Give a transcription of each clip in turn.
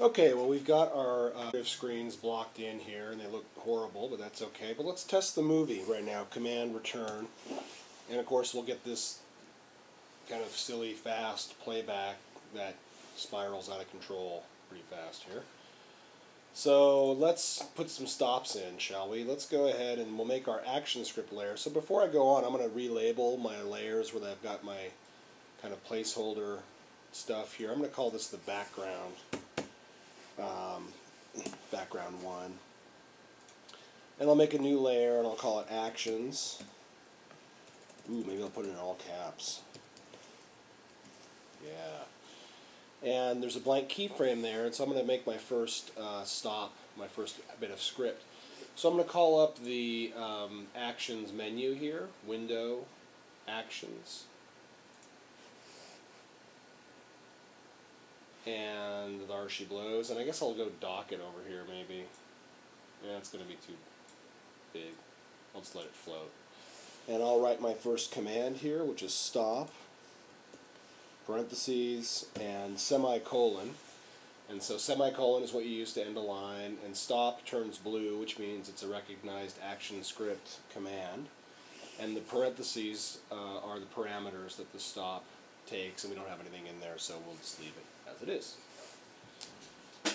Okay, well we've got our screens blocked in here and they look horrible, but that's okay. But let's test the movie right now. Command return. And of course we'll get this kind of silly fast playback that spirals out of control pretty fast here. So let's put some stops in, shall we? Let's go ahead and we'll make our action script layer. So before I go on, I'm going to relabel my layers where I've got my kind of placeholder stuff here. I'm going to call this the background. Background 1. And I'll make a new layer and I'll call it actions. Ooh, maybe I'll put it in all caps. Yeah. And there's a blank keyframe there, and so I'm going to make my first stop, my first bit of script. So I'm going to call up the actions menu here, window, actions. And there she blows, and I guess I'll go docket over here maybe. Yeah, it's going to be too big. I'll just let it float. And I'll write my first command here, which is stop, parentheses, and semicolon. And so semicolon is what you use to end a line, and stop turns blue, which means it's a recognized action script command. And the parentheses are the parameters that the stop takes, and we don't have anything in there, so we'll just leave it as it is.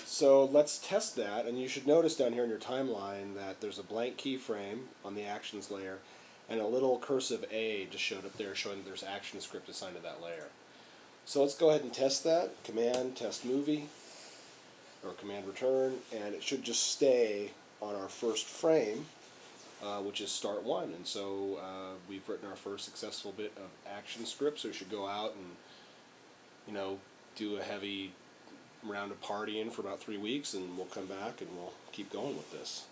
So let's test that, and you should notice down here in your timeline that there's a blank keyframe on the actions layer, and a little cursive A just showed up there showing that there's action script assigned to that layer. So let's go ahead and test that. Command test movie, or command return, and it should just stay on our first frame, which is start 1. And so we've written our first successful bit of action script, so we should go out and, you know, do a heavy round of partying for about 3 weeks, and we'll come back and we'll keep going with this.